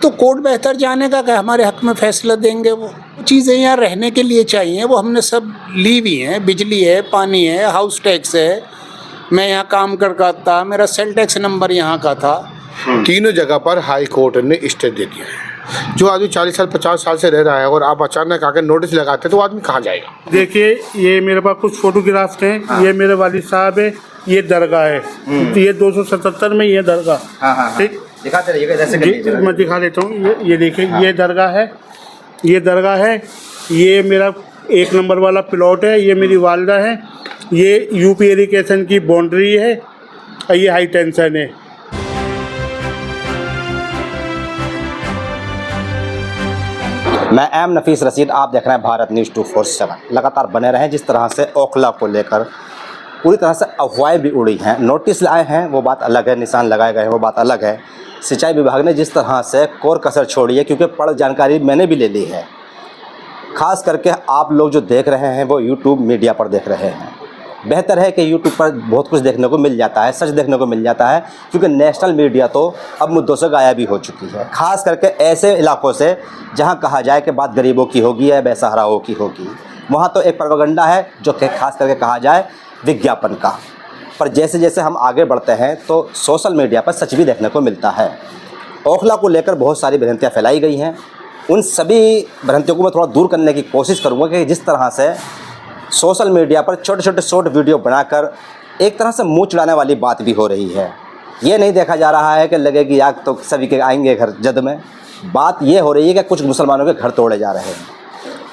तो कोर्ट बेहतर जाने का कि हमारे हक में फैसला देंगे। वो चीज़ें यहाँ रहने के लिए चाहिए, वो हमने सब ली हुई हैं। बिजली है, पानी है, हाउस टैक्स है, मैं यहाँ काम करता था, मेरा सेल टैक्स नंबर यहाँ का था। तीनों जगह पर हाई कोर्ट ने स्टे दे दिया है। जो आदमी 40 साल 50 साल से रह रहा है और आप अचानक आकर नोटिस लगाते तो आदमी कहाँ जाएगा। देखिए ये मेरे पास कुछ फोटोग्राफ्स हैं। हाँ। ये मेरे वालिद साहब है, ये दरगाह है। तो ये 277 में ये दरगाह। ठीक, दिखाते रहिएगा जैसे मैं दिखा देता हूँ। ये देखिए। हाँ। ये दरगाह है, ये दरगाह है। ये मेरा 1 नंबर वाला प्लॉट है। ये मेरी वालदा है। ये यूपी इरिगेशन की बाउंड्री है और ये हाई टेंशन है। मैं एम नफीस रशीद, आप देख रहे हैं भारत न्यूज़ 247। लगातार बने रहें। जिस तरह से ओखला को लेकर पूरी तरह से अफवाहें भी उड़ी हैं, नोटिस लाए हैं वो बात अलग है, निशान लगाए गए हैं वो बात अलग है। सिंचाई विभाग ने जिस तरह से कोर कसर छोड़ी है, क्योंकि पढ़ जानकारी मैंने भी ले ली है, ख़ास करके आप लोग जो देख रहे हैं वो यूट्यूब मीडिया पर देख रहे हैं। बेहतर है कि यूट्यूब पर बहुत कुछ देखने को मिल जाता है, सच देखने को मिल जाता है, क्योंकि नेशनल मीडिया तो अब मुद्दों से गायब ही हो चुकी है। ख़ास करके ऐसे इलाकों से जहां कहा जाए कि बात गरीबों की होगी या बेसहाराओं की होगी, वहां तो एक प्रोपेगेंडा है जो कि खास करके कहा जाए विज्ञापन का। पर जैसे जैसे हम आगे बढ़ते हैं तो सोशल मीडिया पर सच भी देखने को मिलता है। ओखला को लेकर बहुत सारी भ्रांतियाँ फैलाई गई हैं। उन सभी भ्रांतियों को मैं थोड़ा दूर करने की कोशिश करूँगा कि जिस तरह से सोशल मीडिया पर छोटे छोटे शॉर्ट वीडियो बनाकर एक तरह से मुंह चढ़ाने वाली बात भी हो रही है। ये नहीं देखा जा रहा है कि लगेगी आग तो सभी के आएंगे घर जद में। बात ये हो रही है कि कुछ मुसलमानों के घर तोड़े जा रहे हैं।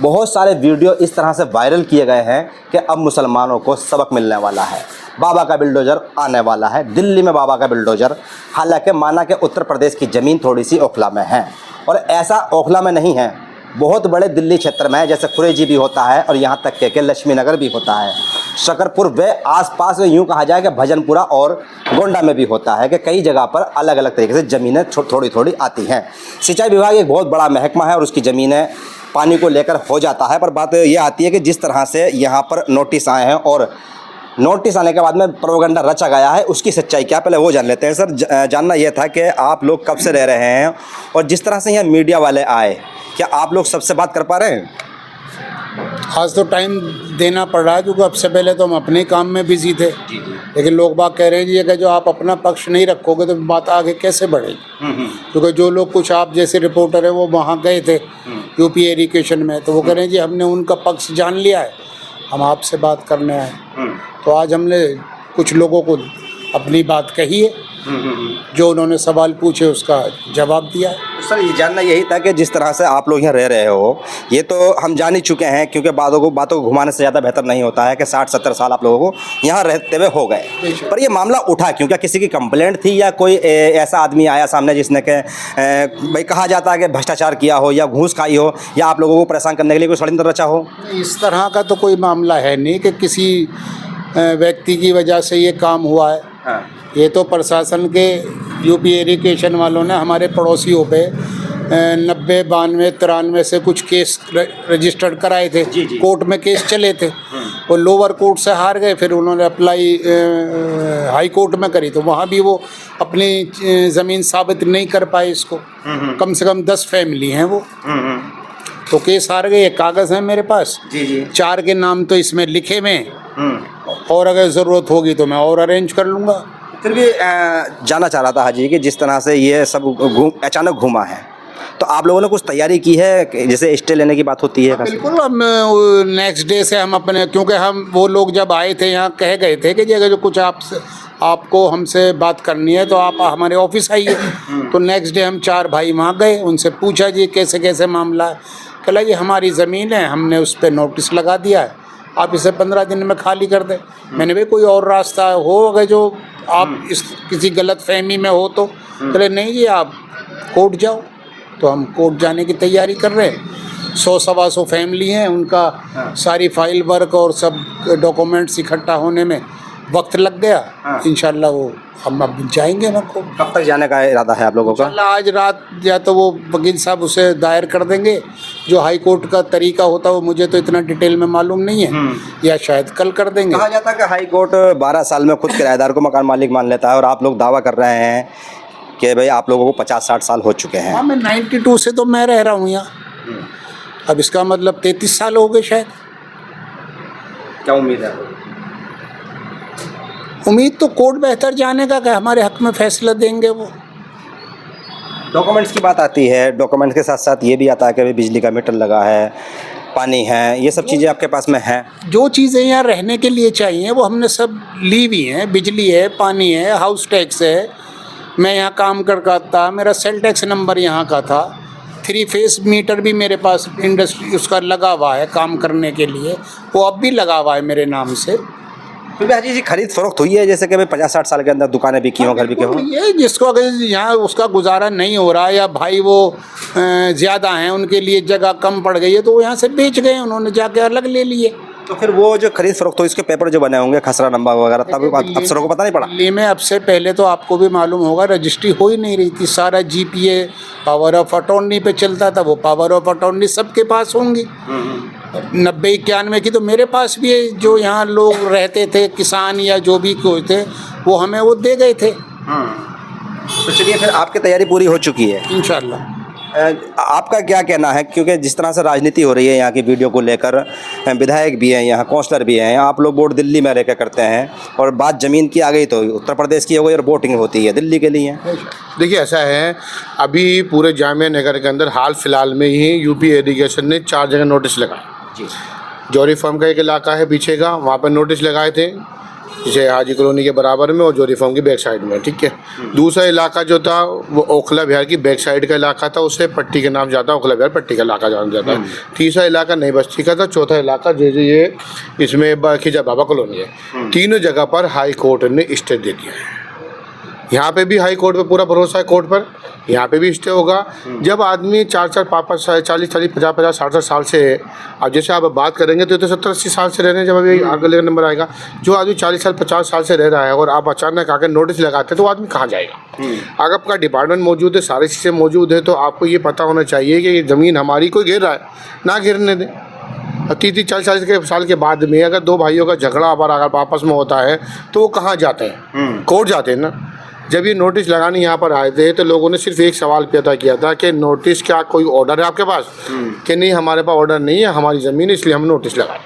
बहुत सारे वीडियो इस तरह से वायरल किए गए हैं कि अब मुसलमानों को सबक मिलने वाला है। बाबा का बिल्डोज़र आने वाला है, दिल्ली में बाबा का बिल्डोज़र। हालांकि माना कि उत्तर प्रदेश की ज़मीन थोड़ी सी ओखला में है, और ऐसा ओखला में नहीं है, बहुत बड़े दिल्ली क्षेत्र में है, जैसे खुरेजी भी होता है और यहाँ तक के लक्ष्मी नगर भी होता है, शकरपुर व आसपास में यूँ कहा जाए कि भजनपुरा और गोंडा में भी होता है कि कई जगह पर अलग अलग तरीके से ज़मीनें थोड़ी थोड़ी आती हैं। सिंचाई विभाग एक बहुत बड़ा महकमा है और उसकी ज़मीनें पानी को लेकर हो जाता है। पर बात ये आती है कि जिस तरह से यहाँ पर नोटिस आए हैं और नोटिस आने के बाद में प्रोपेगेंडा रचा गया है, उसकी सच्चाई क्या, पहले वो जान लेते हैं। सर, जानना यह था कि आप लोग कब से रह रहे हैं और जिस तरह से यहाँ मीडिया वाले आए, क्या आप लोग सबसे बात कर पा रहे हैं? आज तो टाइम देना पड़ रहा है, क्योंकि अब से पहले तो हम अपने काम में बिजी थे। लेकिन लोग बात कह रहे हैं जी कि जो आप अपना पक्ष नहीं रखोगे तो बात आगे कैसे बढ़ेगी। क्योंकि जो लोग कुछ आप जैसे रिपोर्टर है वो वहाँ गए थे यूपी इरिगेशन में, तो वो कह रहे हैं जी हमने उनका पक्ष जान लिया है, हम आपसे बात करने आए। तो आज हमने कुछ लोगों को अपनी बात कही है, जो उन्होंने सवाल पूछे उसका जवाब दिया है। सर, ये जानना यही था कि जिस तरह से आप लोग यहाँ रह रहे हो, ये तो हम जान ही चुके हैं, क्योंकि बातों को घुमाने से ज़्यादा बेहतर नहीं होता है कि 60-70 साल आप लोगों को यहाँ रहते हुए हो गए। पर ये मामला उठा क्यों? क्या किसी की कंप्लेंट थी या कोई ऐसा आदमी आया सामने जिसने के भाई कहा जाता है कि भ्रष्टाचार किया हो या घूस खाई हो या आप लोगों को परेशान करने के लिए कोई षड्यंत्र रचा हो? इस तरह का तो कोई मामला है नहीं कि किसी व्यक्ति की वजह से ये काम हुआ है। हाँ। ये तो प्रशासन के यूपी इरिगेशन वालों ने हमारे पड़ोसियों पे 90, 92, 93 से कुछ केस रजिस्टर्ड कराए थे। कोर्ट में केस चले थे, वो लोअर कोर्ट से हार गए, फिर उन्होंने अप्लाई हाई कोर्ट में करी, तो वहाँ भी वो अपनी ज़मीन साबित नहीं कर पाए इसको। कम से कम 10 फैमिली हैं वो, तो केस हार गए। कागज़ है मेरे पास, 4 के नाम तो इसमें लिखे हुए हैं, और अगर ज़रूरत होगी तो मैं और अरेंज कर लूँगा। फिर भी जानना चाह रहा था हाजी कि जिस तरह से ये सब अचानक घूमा है, तो आप लोगों ने कुछ तैयारी की है, जैसे स्टे लेने की बात होती है? बिल्कुल, हम नेक्स्ट डे से हम अपने, क्योंकि हम वो लोग जब आए थे यहाँ कह गए थे कि अगर जो कुछ आपको हमसे बात करनी है तो आप हमारे ऑफिस आइए। तो नेक्स्ट डे हम 4 भाई वहाँ गए, उनसे पूछा जी कैसे कैसे मामला है। कहला ये हमारी ज़मीन है, हमने उस पर नोटिस लगा दिया है, आप इसे 15 दिन में खाली कर दें। मैंने भी कोई और रास्ता हो अगर जो आप इस किसी गलत फहमी में हो तो चले, नहीं जी आप कोर्ट जाओ। तो हम कोर्ट जाने की तैयारी कर रहे हैं। 100-125 फैमिली हैं, उनका सारी फाइल वर्क और सब डॉक्यूमेंट्स इकट्ठा होने में वक्त लग गया। इंशाल्लाह वो हम अब जाएंगे ना। कब तक जाने का इरादा है आप लोगों का? आज रात या तो वो वकील साहब उसे दायर कर देंगे, जो हाई कोर्ट का तरीका होता है वो मुझे तो इतना डिटेल में मालूम नहीं है, या शायद कल कर देंगे। कहा जाता है कि हाई कोर्ट 12 साल में खुद किराएदार को मकान मालिक मान लेता है, और आप लोग दावा कर रहे हैं कि भाई आप लोगों को 50-60 साल हो चुके हैं। हाँ, मैं 92 से तो मैं रह रहा हूँ यहाँ। अब इसका मतलब 33 साल हो गए शायद। क्या उम्मीद है? उम्मीद तो कोर्ट बेहतर जाने का कि हमारे हक में फैसला देंगे वो। डॉक्यूमेंट्स की बात आती है, डॉक्यूमेंट्स के साथ साथ ये भी आता है कि भाई बिजली का मीटर लगा है, पानी है, ये सब चीज़ें आपके पास में हैं? जो चीज़ें यहाँ रहने के लिए चाहिए वो हमने सब ली हुई हैं। बिजली है, पानी है, हाउस टैक्स है, मैं यहाँ काम करता था, मेरा सेल टैक्स नंबर यहाँ का था, 3 फेस मीटर भी मेरे पास इंडस्ट्री उसका लगा हुआ है काम करने के लिए, वो अब भी लगा हुआ है मेरे नाम से। फिर भी जी खरीद फरोख्त हुई है, जैसे कि भाई 50-60 साल के अंदर दुकानें बिकी हों, घर बिके हों? ये जिसको अगर यहाँ उसका गुजारा नहीं हो रहा या भाई वो ज़्यादा हैं, उनके लिए जगह कम पड़ गई है, तो वो यहाँ से बेच गए, उन्होंने जाके अलग ले लिए। तो फिर वो जो खरीद फरोख्त हो, इसके पेपर जो बने होंगे, खसरा नंबर वगैरह, तब अफसरों को पता नहीं पड़ा? दिल्ली में अब से पहले तो आपको भी मालूम होगा रजिस्ट्री हो ही नहीं रही थी। सारा जीपीए पावर ऑफ अटॉर्नी पे चलता था, वो पावर ऑफ अटॉर्नी सबके पास होंगी। 90-91 की तो मेरे पास भी है, जो यहाँ लोग रहते थे किसान या जो भी कोई थे वो हमें वो दे गए थे। तो चलिए, फिर आपकी तैयारी पूरी हो चुकी है इंशाल्लाह। आपका क्या कहना है, क्योंकि जिस तरह से राजनीति हो रही है यहाँ की वीडियो को लेकर, विधायक भी हैं यहाँ, काउंसलर भी हैं, आप लोग वोट दिल्ली में रहकर करते हैं, और बात ज़मीन की आ गई तो उत्तर प्रदेश की हो गई और वोटिंग होती है दिल्ली के लिए। देखिए ऐसा है, अभी पूरे जामिया नगर के अंदर हाल फिलहाल में ही यूपी इरिगेशन ने 4 जगह नोटिस लगाए। जी, जौहरी फार्म का एक इलाका है पीछे का, वहाँ पर नोटिस लगाए थे, जैसे हाजी कॉलोनी के बराबर में और जौहरी फार्म की बैक साइड में, ठीक है। दूसरा इलाका जो था वो ओखला बिहार की बैक साइड का इलाका था, उससे पट्टी के नाम जाता है, ओखला बिहार पट्टी का इलाका जाना जाता है। तीसरा इलाका नई बस्ती का था। चौथा इलाका ये इसमें खिजा बाबा कॉलोनी है। तीनों जगह पर हाई कोर्ट ने स्टे दे दिया है। यहाँ पे भी हाई कोर्ट पे पूरा भरोसा है, कोर्ट पर यहाँ पे भी स्टे होगा। जब आदमी 4-4, 5-5, 40-40, 50-50, 60-60 साल से, अब जैसे आप बात करेंगे तो 70-80 साल से रह रहे हैं, जब अभी अगले नंबर आएगा, जो आदमी 40 साल 50 साल से रह रहा है और आप अचानक आकर नोटिस लगाते हैं तो वो आदमी कहाँ जाएगा? अगर आपका डिपार्टमेंट मौजूद है, सारी चीज़ें मौजूद है, तो आपको ये पता होना चाहिए कि ये ज़मीन हमारी, कोई गिर रहा है ना गिरने दें। 30-40 साल के बाद में अगर 2 भाइयों का झगड़ा अगर आपस में होता है तो वो कहाँ जाते हैं? कोर्ट जाते हैं ना। जब ये नोटिस लगाने यहाँ पर आए थे तो लोगों ने सिर्फ एक सवाल पैदा किया था कि नोटिस क्या कोई ऑर्डर है आपके पास? कि नहीं, हमारे पास ऑर्डर नहीं है, हमारी ज़मीन है इसलिए हम नोटिस लगाए।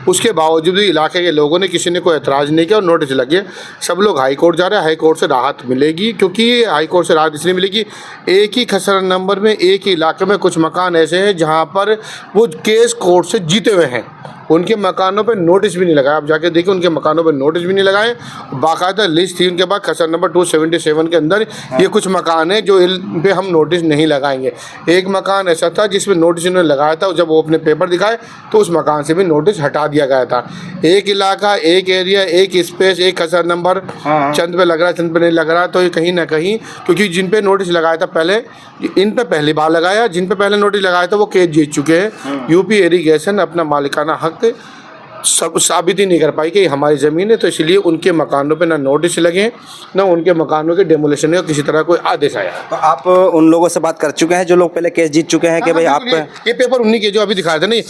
उसके बावजूद भी इलाके के लोगों ने, किसी ने कोई एतराज़ नहीं किया और नोटिस लगे। सब लोग हाई कोर्ट जा रहे हैं, हाई कोर्ट से राहत मिलेगी, क्योंकि हाई कोर्ट से राहत इसलिए मिलेगी, एक ही खसरा नंबर में एक ही इलाके में कुछ मकान ऐसे हैं जहाँ पर वो केस कोर्ट से जीते हुए हैं, उनके मकानों पे नोटिस भी नहीं लगाया। आप जाके देखिए, उनके मकानों पे नोटिस भी नहीं लगाए। बाकायदा लिस्ट थी उनके पास, खसरा नंबर 277 के अंदर ये कुछ मकान है जो इन पे हम नोटिस नहीं लगाएंगे। एक मकान ऐसा था जिसमें नोटिस इन्होंने लगाया था, जब वो अपने पेपर दिखाए तो उस मकान से भी नोटिस हटा दिया गया था। एक इलाका, एक एरिया, एक स्पेस, एक खसरा नंबर, चंद पे लग रहा है, चंद पे नहीं लग रहा, तो ये कहीं ना कहीं, क्योंकि जिन पे नोटिस लगाया था पहले, इन पे पहली बार लगाया, जिन पे पहले नोटिस लगाया था वो केस जीत चुके हैं। यूपी इरिगेशन अपना मालिकाना हक सब साबित ही नहीं कर पाई कि हमारी ज़मीन है, तो इसलिए उनके मकानों पे ना नोटिस लगे, ना उनके मकानों के डेमोलिशन का किसी तरह कोई आदेश आया। तो आप उन लोगों से बात कर चुके हैं जो लोग पहले केस जीत चुके हैं कि भाई आप? ये पेपर उन्हीं के जो अभी दिखाए थे नहीं,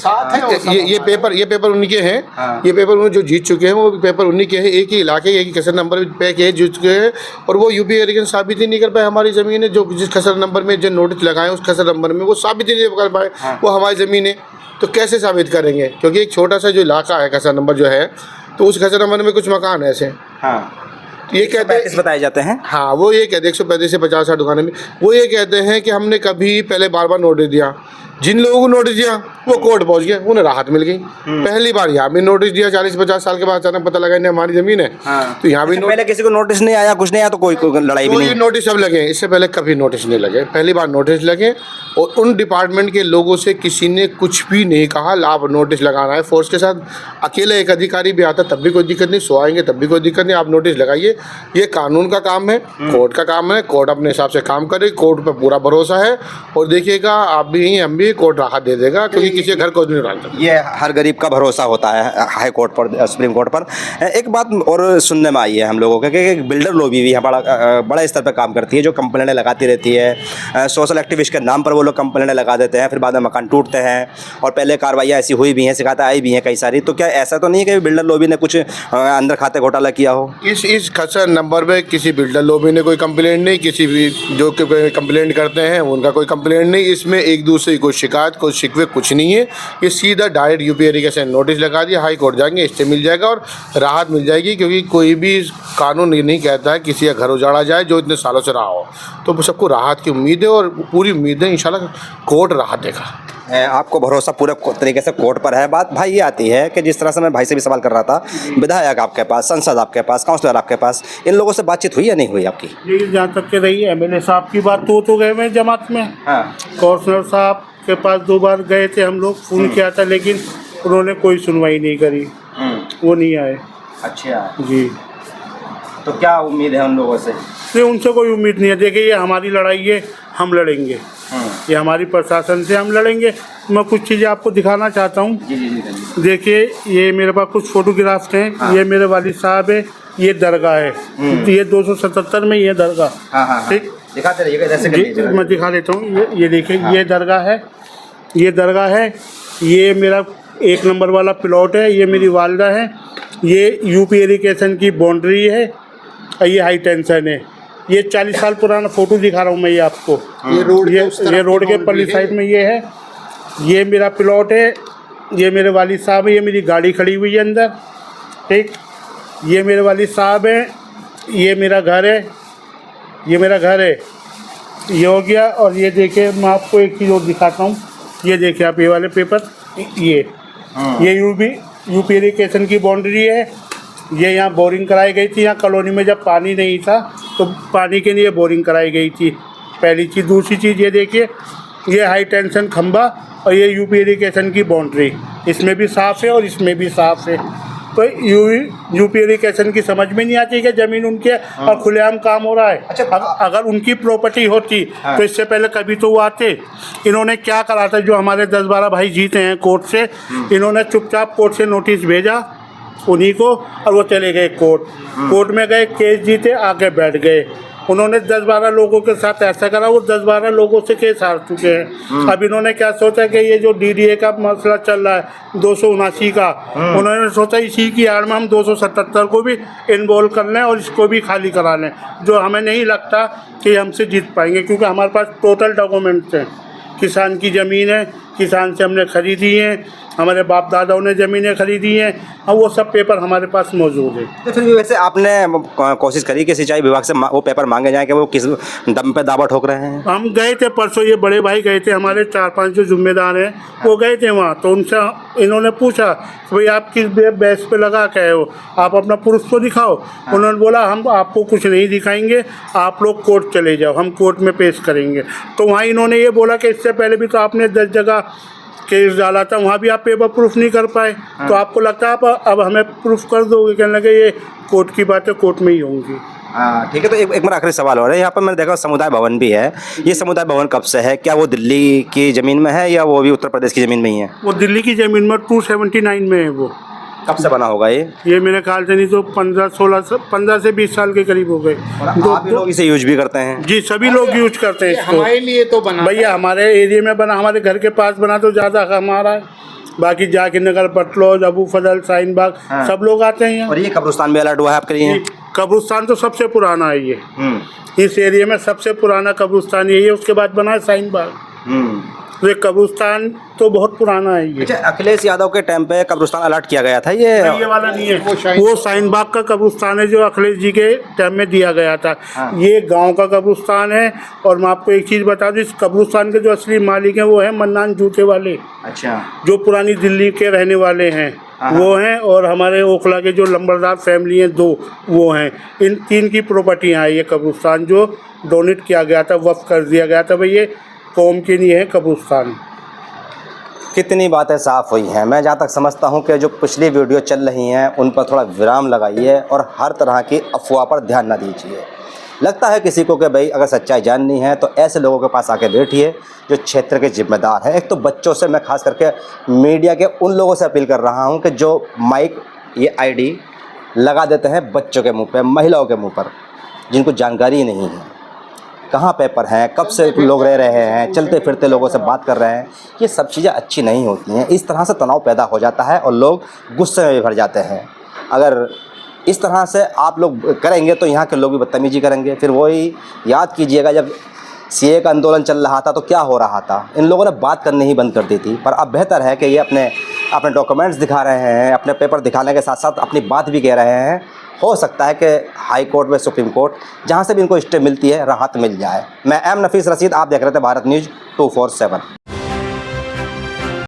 ये पेपर उन्हीं के हैं। ये पेपर उन्हें जो जीत चुके हैं वो पेपर उन्हीं के हैं। एक ही इलाके, एक ही खसरा नंबर पे केस जीत चुके हैं और वो यूपी इरिगेशन साबित ही नहीं कर पाए हमारी ज़मीन है। जो जिस खसरा नंबर में जो नोटिस लगाए उस खसरा नंबर में वो साबित ही नहीं कर पाए वो हमारी ज़मीन है। तो कैसे साबित करेंगे? क्योंकि एक छोटा सा जो इलाका है, खसरा नंबर जो है, तो उस खसरा नंबर में कुछ मकान ऐसे, तो ये कहते हैं, बताए जाते हैं। हाँ, वो ये कहते हैं 135 से 50 दुकानें में, वो ये कहते हैं कि हमने कभी पहले बार नोटिस दिया। जिन लोगों को नोटिस दिया वो कोर्ट पहुंच गए, उन्हें राहत मिल गई। पहली बार यहाँ भी नोटिस दिया, 40-50 साल के बाद अचानक पता लगा इन्हें हमारी ज़मीन है। तो यहाँ भी पहले किसी को नोटिस नहीं आया, कुछ नहीं आया, तो कोई लड़ाई भी नहीं? नोटिस सब लगे, इससे पहले कभी नोटिस नहीं लगे, पहली बार नोटिस लगे। और उन डिपार्टमेंट के लोगों से किसी ने कुछ भी नहीं कहा आप नोटिस लगाना है फोर्स के साथ। अकेले एक अधिकारी भी आता तब भी कोई दिक्कत नहीं, सो आएंगे तब भी कोई दिक्कत नहीं, आप नोटिस लगाइए। ये कानून का काम है, कोर्ट का काम है, कोर्ट अपने हिसाब से काम करे, कोर्ट पर पूरा भरोसा है। और देखिएगा आप भी, हम भी, कोर्ट राहत दे देगा, क्योंकि किसी घर को नहीं डालता। ये हर गरीब का भरोसा होता है हाई कोर्ट पर, सुप्रीम कोर्ट पर। एक बात और सुनने में आई है हम लोगों के कि एक बिल्डर लॉबी भी है, बड़ा स्तर पर काम करती है, जो कंप्लेंटें लगाती रहती है, सोशल एक्टिविस्ट के नाम पर वो लोग कंप्लेंट लगा देते हैं, फिर बाद में मकान टूटते हैं। और पहले कार्रवाइयाँ ऐसी हुई भी हैं, शिकायतें आई भी हैं कई सारी। तो क्या ऐसा तो नहीं है कि बिल्डर लॉबी ने कुछ अंदर खाते घोटाला किया हो? इस खसर नंबर पे किसी बिल्डर लॉबी ने कोई कंप्लेंट नहीं, किसी भी जो कंप्लेंट करते हैं उनका कोई कंप्लेंट नहीं। इसमें एक दूसरे की कोई शिकायत, कोई शिकवे कुछ नहीं है। ये सीधा डायरेक्ट यूपी एरीगेशन नोटिस लगा दिया, हाई कोर्ट जाएंगे, स्टे मिल जाएगा और राहत मिल जाएगी। क्योंकि कोई भी कानून ये नहीं कहता है किसी का घर उजाड़ा जाए जो इतने सालों से रहा हो। तो सबको राहत की उम्मीद है और पूरी उम्मीद है इंशाल्लाह कोर्ट राहत देगा। आपको भरोसा पूरे तरीके से कोर्ट पर है। बात भाई ये आती है कि जिस तरह से मैं भाई से भी सवाल कर रहा था, विधायक आपके पास, सांसद आपके पास, काउंसलर आपके पास, इन लोगों से बातचीत हुई या नहीं हुई आपकी? ये जहाँ तक के रही एमएलए साहब की बात तो गए हुए जमात में। हाँ। काउंसलर साहब के पास 2 बार गए थे हम लोग, फ़ोन किया था, लेकिन उन्होंने कोई सुनवाई नहीं करी, वो नहीं आए। अच्छा जी, तो क्या उम्मीद है उन लोगों से? नहीं, उनसे कोई उम्मीद नहीं है। देखिए, ये हमारी लड़ाई है, हम लड़ेंगे। ये हमारी प्रशासन से हम लड़ेंगे। मैं कुछ चीज़ें आपको दिखाना चाहता हूँ। देखिए, ये मेरे पास कुछ फोटोग्राफ्स हैं। हाँ। ये मेरे वालिद साहब है, ये दरगाह है, ये 277 में ये दरगाह। ठीक, दिखाते रहिएगा, जैसे मैं दिखा देता हूँ। ये देखिए, ये दरगाह है, ये दरगाह है। ये मेरा 1 नंबर वाला प्लॉट है, ये मेरी वालदा है। ये यूपी एरीगेशन की बाउंड्री है, ये हाई टेंशन है। ये 40 साल पुराना फोटो दिखा रहा हूँ मैं ये आपको। ये रोड के पल्ली साइड में ये है। ये मेरा प्लॉट है, ये मेरे वालिद साहब है, ये मेरी गाड़ी खड़ी हुई है अंदर। ठीक, ये मेरे वालिद साहब हैं, ये मेरा घर है, ये मेरा घर है, ये हो गया। और ये देखिए, मैं आपको एक चीज़ और दिखाता हूँ। ये देखिए आप, ये वाले पेपर, ये यूपी एरीगेशन की बाउंड्री है। ये यहाँ बोरिंग कराई गई थी। यहाँ कॉलोनी में जब पानी नहीं था तो पानी के लिए बोरिंग कराई गई थी, पहली चीज़। दूसरी चीज़ ये देखिए, ये हाई टेंशन खंभा और ये यूपी एरीगेशन की बाउंड्री, इसमें भी साफ़ है और इसमें भी साफ़ है। तो यूपी एरीगेशन की समझ में नहीं आती कि ज़मीन उनके और खुलेआम काम हो रहा है। अच्छा, अगर उनकी प्रॉपर्टी होती तो इससे पहले कभी तो वो आते। इन्होंने क्या करा था, जो हमारे 10-12 भाई जीते हैं कोर्ट से, इन्होंने चुपचाप कोर्ट से नोटिस भेजा उन्हीं को, और वो चले गए कोर्ट में गए, केस जीते, आके बैठ गए। उन्होंने 10-12 लोगों के साथ ऐसा करा, वो 10-12 लोगों से केस हार चुके हैं। अब इन्होंने क्या सोचा कि ये जो डीडीए का मसला चल रहा है 279 का, उन्होंने सोचा इसी की आड़ में हम 277 को भी इन्वॉल्व कर लें और इसको भी खाली करा लें। जो हमें नहीं लगता कि हमसे जीत पाएंगे, क्योंकि हमारे पास टोटल डॉक्यूमेंट्स हैं। किसान की ज़मीन है, किसान से हमने ख़रीदी है, हमारे बाप दादाओं ने ज़मीनें खरीदी हैं, और वो सब पेपर हमारे पास मौजूद है। तो फिर भी वैसे आपने कोशिश करी कि सिंचाई विभाग से वो पेपर मांगे जाएँ कि वो किस दम पे दावा ठोक रहे हैं? हम गए थे परसों, ये बड़े भाई गए थे, हमारे 4-5 जो जिम्मेदार हैं वो गए थे वहाँ। तो उनसे इन्होंने पूछा भाई आप किस बेस पे लगा के हो, आप अपना प्रूफ तो दिखाओ। उन्होंने बोला हम आपको कुछ नहीं दिखाएंगे, आप लोग कोर्ट चले जाओ, हम कोर्ट में पेश करेंगे। तो वहाँ इन्होंने ये बोला कि इससे पहले भी तो आपने 10 जगह केस डाला था, वहाँ भी आप पेपर प्रूफ नहीं कर पाए। तो आपको लगता है आप अब हमें प्रूफ कर दोगे? कहने लगे ये कोर्ट की बातें कोर्ट में ही होंगी। हाँ ठीक है। तो एक मेरा आखिरी सवाल हो रहा है, यहाँ पर मैंने देखा समुदाय भवन भी है। ये समुदाय भवन कब से है? क्या वो दिल्ली की ज़मीन में है या वो भी उत्तर प्रदेश की ज़मीन में ही है? वो दिल्ली की ज़मीन में 279 में है। वो कब से बना होगा ये मेरे ख्याल से नहीं तो 15 से 20 साल के करीब हो गए। आप लोग इसे यूज भी करते हैं? जी, सभी लोग यूज करते हैं इसको। हमारे लिए तो बना भैया, हमारे एरिया में बना, हमारे घर के पास बना तो ज़्यादा हमारा है। बाकी जाकिर नगर, बटलौज, अबू फजल, शाहीन बाग, सब लोग आते हैं यहाँ। और ये कब्रिस्तान भी अलर्ट हुआ है आपके लिए? कब्रिस्तान तो सबसे पुराना है ये। इस एरिया में सबसे पुराना कब्रिस्तान यही है, उसके बाद बना है शाहीन बाग। तो ये कब्रिस्तान तो बहुत पुराना है ये। अच्छा, अखिलेश यादव के टाइम पे कब्रिस्तान अलर्ट किया गया था ये वाला नहीं है, वो शाहीन बाग का कब्रिस्तान है जो अखिलेश जी के टाइम में दिया गया था। ये गांव का कब्रिस्तान है। और मैं आपको एक चीज़ बता दूं, इस कब्रिस्तान के जो असली मालिक हैं वो है मन्नान जूते वाले। अच्छा, जो पुरानी दिल्ली के रहने वाले हैं वो हैं, और हमारे ओखला के जो लंबरदार फैमिली हैं 2 वो हैं। इन 3 की प्रॉपर्टियाँ हैं। ये कब्रिस्तान जो डोनेट किया गया था, वक्फ कर दिया गया था, भाई ये कौम के लिए है कब्रिस्तान। कितनी बातें साफ़ हुई हैं। मैं जहाँ तक समझता हूँ कि जो पिछली वीडियो चल रही हैं उन पर थोड़ा विराम लगाइए और हर तरह की अफवाह पर ध्यान न दीजिए। लगता है किसी को कि भाई अगर सच्चाई जाननी है तो ऐसे लोगों के पास आके बैठिए जो क्षेत्र के जिम्मेदार हैं। एक तो बच्चों से, मैं खास करके मीडिया के उन लोगों से अपील कर रहा हूँ कि जो माइक, ये आईडी लगा देते हैं बच्चों के मुंह पे, महिलाओं के मुंह पर, जिनको जानकारी नहीं है। कहाँ पेपर हैं, कब से लोग रह रहे हैं, चलते फिरते लोगों से बात कर रहे हैं, ये सब चीज़ें अच्छी नहीं होती हैं। इस तरह से तनाव पैदा हो जाता है और लोग गुस्से में भी भर जाते हैं। अगर इस तरह से आप लोग करेंगे तो यहाँ के लोग भी बदतमीजी करेंगे। फिर वही याद कीजिएगा, जब सीए का आंदोलन चल रहा था तो क्या हो रहा था, इन लोगों ने बात करनी ही बंद कर दी थी। पर अब बेहतर है कि ये अपने डॉक्यूमेंट्स दिखा रहे हैं, अपने पेपर दिखाने के साथ साथ अपनी बात भी कह रहे हैं। हो सकता है कि हाई कोर्ट में, सुप्रीम कोर्ट, जहाँ से भी इनको स्टे मिलती है, राहत मिल जाए। मैं एम नफीस रशीद, आप देख रहे थे भारत न्यूज़ 247।